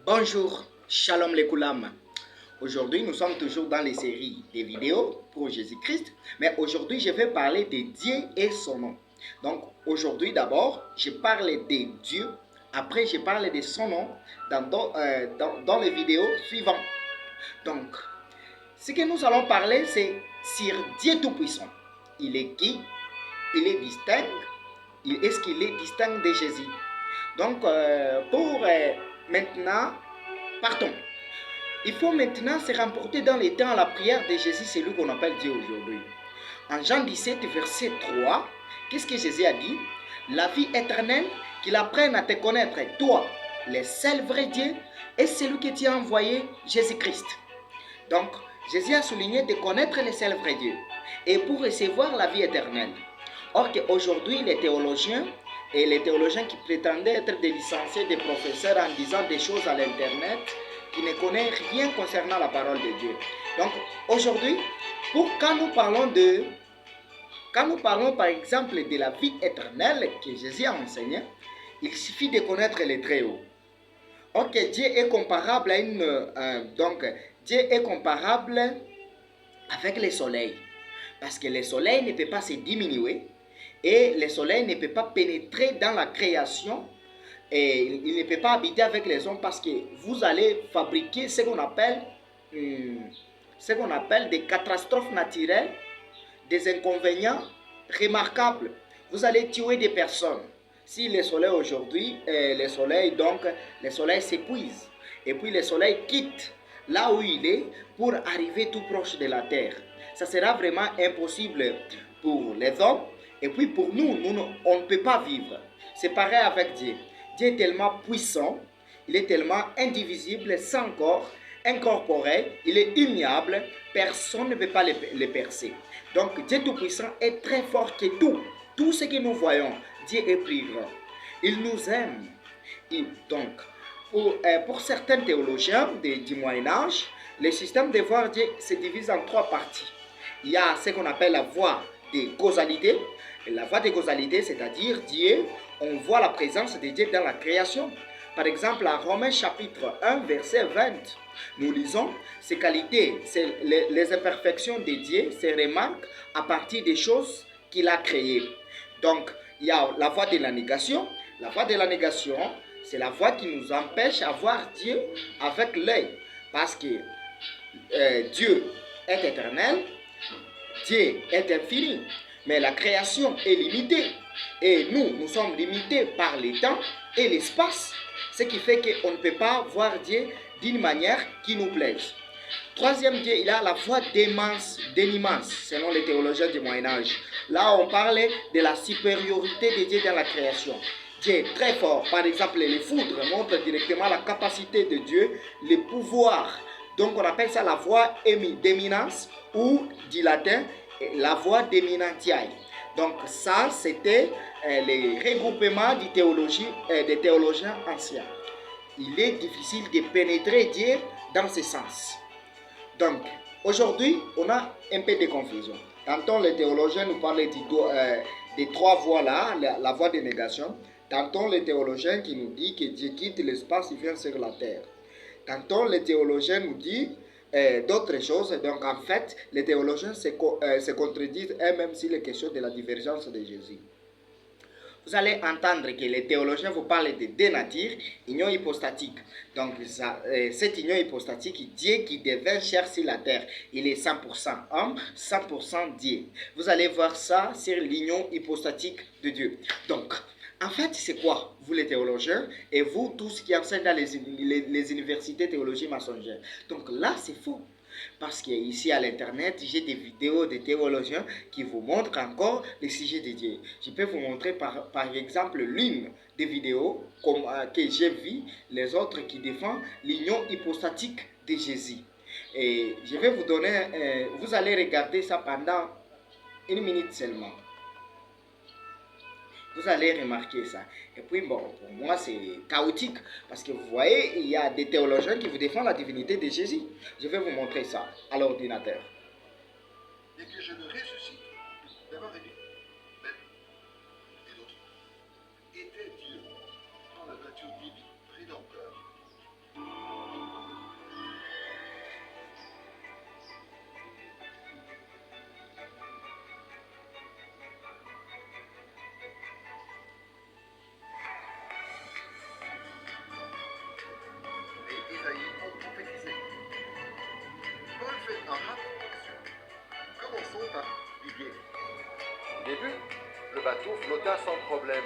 Bonjour, Shalom les Koulam. Aujourd'hui, nous sommes toujours dans les séries des vidéos pour Jésus-Christ, mais aujourd'hui, je vais parler de Dieu et son nom. Donc, aujourd'hui, d'abord, je parle de Dieu, après, je parle de son nom dans les vidéos suivantes. Donc, ce que nous allons parler, c'est sur Dieu Tout-Puissant. Il est qui? Il est distinct. Est-ce qu'il est distinct de Jésus? Donc, maintenant, partons. Il faut maintenant se remporter dans les temps à la prière de Jésus, celui qu'on appelle Dieu aujourd'hui. En Jean 17, verset 3, qu'est-ce que Jésus a dit? La vie éternelle, qu'il apprenne à te connaître, toi, le seul vrai Dieu, et celui que tu as envoyé, Jésus-Christ. Donc, Jésus a souligné de connaître le seul vrai Dieu, et pour recevoir la vie éternelle. Or qu'aujourd'hui, les théologiens qui prétendaient être des licenciés, des professeurs en disant des choses à l'internet, qui ne connaissent rien concernant la parole de Dieu. Donc aujourd'hui, quand nous parlons par exemple de la vie éternelle que Jésus a enseigné, il suffit de connaître les Très-Hauts. Ok, Dieu est comparable à Dieu est comparable avec le soleil, parce que le soleil ne peut pas se diminuer et le soleil ne peut pas pénétrer dans la création. Et il ne peut pas habiter avec les hommes parce que vous allez fabriquer ce qu'on appelle des catastrophes naturelles, des inconvénients remarquables. Vous allez tuer des personnes. Si le soleil aujourd'hui, le soleil s'épuise et puis le soleil quitte là où il est pour arriver tout proche de la terre. Ça sera vraiment impossible pour les hommes et puis pour nous, on ne peut pas vivre. C'est pareil avec Dieu. Dieu est tellement puissant, il est tellement indivisible, sans corps, incorporel, il est immuable, personne ne peut pas le percer. Donc Dieu Tout-Puissant est très fort que tout. Tout ce que nous voyons, Dieu est plus grand. Il nous aime. Donc, pour certains théologiens du Moyen-Âge, le système de voir Dieu se divise en trois parties. Il y a ce qu'on appelle la voie de causalité. La voie de causalité, c'est-à-dire Dieu, on voit la présence de Dieu dans la création. Par exemple, en Romains chapitre 1, verset 20, nous lisons ces qualités, les imperfections de Dieu se remarquent à partir des choses qu'il a créées. Donc, il y a la voie de la négation. La voie de la négation, c'est la voie qui nous empêche de voir Dieu avec l'œil. Parce que Dieu est éternel, Dieu est infini, mais la création est limitée. Et nous sommes limités par le temps et l'espace. Ce qui fait qu'on ne peut pas voir Dieu d'une manière qui nous plaise. Troisième Dieu, il a la voie d'immense, selon les théologiens du Moyen-Âge. Là, on parlait de la supériorité de Dieu dans la création. Dieu est très fort. Par exemple, les foudres montrent directement la capacité de Dieu, le pouvoir. Donc, on appelle ça la voie d'éminence ou, du latin, la voie d'éminentiae. Donc, ça, c'était les regroupements des théologiens anciens. Il est difficile de pénétrer Dieu dans ce sens. Donc, aujourd'hui, on a un peu de confusion. Tantôt, les théologiens nous parlent des trois voies-là, la voie de négation. Tantôt, les théologiens qui nous disent que Dieu quitte l'espace et vient sur la terre. Tantôt, les théologiens nous disent d'autres choses. Donc, en fait, les théologiens se contredisent eux-mêmes sur les questions de la divergence de Jésus. Vous allez entendre que les théologiens vous parlent de deux natures, union hypostatique. Donc, cette union hypostatique, Dieu qui devient chair sur la terre, il est 100% homme, 100% Dieu. Vous allez voir ça sur l'union hypostatique de Dieu. Donc, en fait, c'est quoi, vous les théologiens, et vous, tous qui enseignent dans les universités théologie mensongère? Donc là, c'est faux. Parce qu'ici à l'internet, j'ai des vidéos de théologiens qui vous montrent encore les sujets de Dieu. Je peux vous montrer par exemple l'une des vidéos que j'ai vues, les autres qui défendent l'union hypostatique de Jésus. Et je vais vous donner, vous allez regarder ça pendant 1 minute seulement. Vous allez remarquer ça. Et puis, bon, pour moi, c'est chaotique. Parce que vous voyez, il y a des théologiens qui vous défendent la divinité de Jésus. Je vais vous montrer ça à l'ordinateur. Et que je le ressuscite, d'abord et d'autres, était Dieu dans la nature divine, rédempteur. Isaïe ont prophétisé. Paul fait un rapport dessus. Commençons par l'idée. Au début, le bateau flotta sans problème.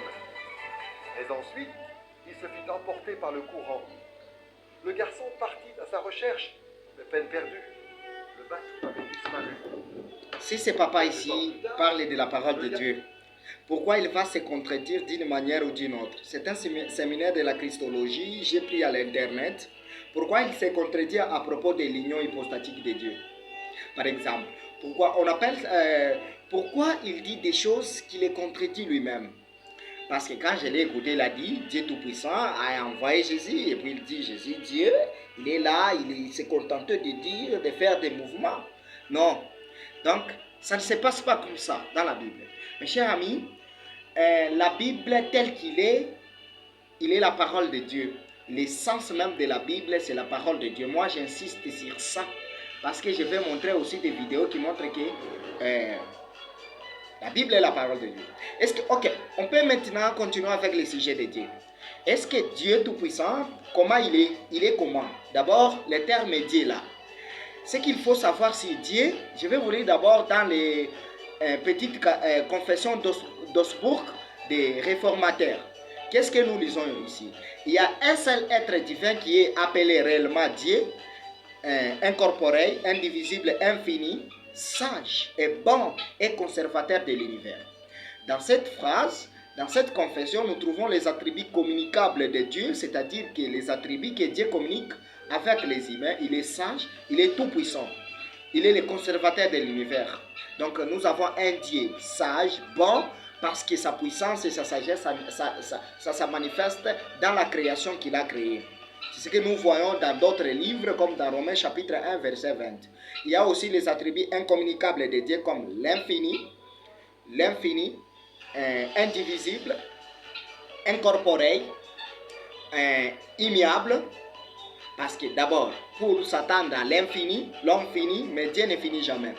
Mais ensuite, il se fit emporter par le courant. Le garçon partit à sa recherche, mais peine perdue. Le bateau avait disparu. Si ce papa ici parle de la parole de Dieu, pourquoi il va se contredire d'une manière ou d'une autre? C'est un séminaire de la Christologie, j'ai pris à l'internet. Pourquoi il se contredit à propos de l'union hypostatique de Dieu? Par exemple, pourquoi il dit des choses qui les contredit lui-même? Parce que quand je l'ai écouté, il a dit, Dieu Tout-Puissant a envoyé Jésus, et puis il dit, Jésus, Dieu, il est là, il s'est contenté de dire, de faire des mouvements. Non. Donc, ça ne se passe pas comme ça dans la Bible. Mes chers amis, la Bible telle qu'il est, il est la parole de Dieu. L'essence même de la Bible, c'est la parole de Dieu. Moi, j'insiste sur ça, parce que je vais montrer aussi des vidéos qui montrent que la Bible est la parole de Dieu. Est-ce que, ok, on peut maintenant continuer avec le sujet de Dieu. Est-ce que Dieu Tout-Puissant, comment il est? Il est comment? D'abord, le terme Dieu là. Ce qu'il faut savoir sur Dieu, je vais vous lire d'abord dans les petites confessions d'Augsbourg des réformateurs. Qu'est-ce que nous lisons ici? Il y a un seul être divin qui est appelé réellement Dieu, incorporé, indivisible, infini, sage et bon et conservateur de l'univers. Dans cette phrase, dans cette confession, nous trouvons les attributs communicables de Dieu, c'est-à-dire que les attributs que Dieu communique avec les humains. Il est sage, il est tout puissant, il est le conservateur de l'univers. Donc nous avons un Dieu sage, bon, parce que sa puissance et sa sagesse, ça manifeste dans la création qu'il a créée. C'est ce que nous voyons dans d'autres livres, comme dans Romains chapitre 1, verset 20. Il y a aussi les attributs incommunicables de Dieu, comme l'infini, indivisible, incorporé, immuable. Parce que d'abord, pour s'attendre à l'infini, l'homme finit, mais Dieu ne finit jamais.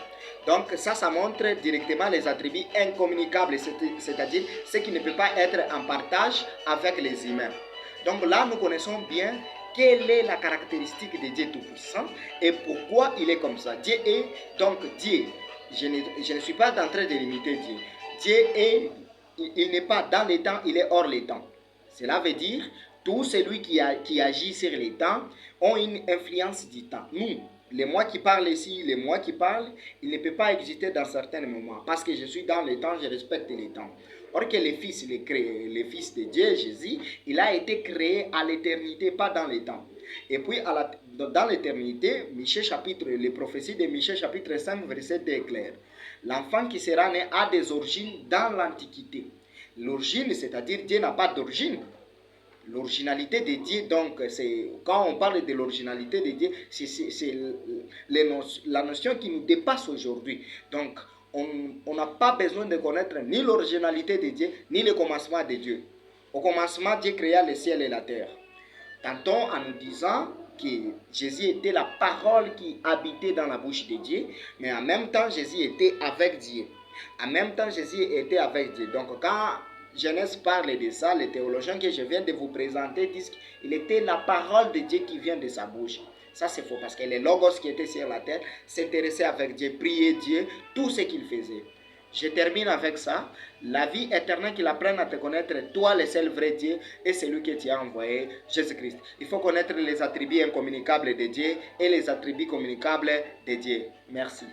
Donc ça montre directement les attributs incommunicables, c'est-à-dire ce qui ne peut pas être en partage avec les humains. Donc là, nous connaissons bien quelle est la caractéristique de Dieu Tout-Puissant et pourquoi il est comme ça. Dieu est donc Dieu. Je ne suis pas en train de limiter Dieu. Dieu est, il n'est pas dans les temps, il est hors les temps. Cela veut dire tout celui qui agit sur les temps ont une influence du temps. Nous, les moi qui parlent ici, les moi qui parlent, il ne peut pas exister dans certains moments. Parce que je suis dans les temps, je respecte les temps. Or que le Fils, le Fils de Dieu, Jésus, il a été créé à l'éternité, pas dans les temps. Et puis, dans l'éternité, les prophéties de Michée chapitre 5, verset 2 est clair. L'enfant qui sera né a des origines dans l'Antiquité. L'origine, c'est-à-dire Dieu n'a pas d'origine. L'originalité de Dieu, donc, quand on parle de l'originalité de Dieu, c'est la notion qui nous dépasse aujourd'hui. Donc, on n'a pas besoin de connaître ni l'originalité de Dieu, ni le commencement de Dieu. Au commencement, Dieu créa le ciel et la terre. Tantôt en nous disant que Jésus était la parole qui habitait dans la bouche de Dieu, mais en même temps, Jésus était avec Dieu. En même temps, Jésus était avec Dieu. Donc, quand Genèse parle de ça, les théologiens que je viens de vous présenter disent qu'il était la parole de Dieu qui vient de sa bouche. Ça c'est faux parce que les logos qui étaient sur la terre s'intéressaient avec Dieu, priaient Dieu, tout ce qu'il faisait. Je termine avec ça. La vie éternelle qu'il apprenne à te connaître, toi le seul vrai Dieu et celui que tu as envoyé, Jésus-Christ. Il faut connaître les attributs incommunicables de Dieu et les attributs communicables de Dieu. Merci.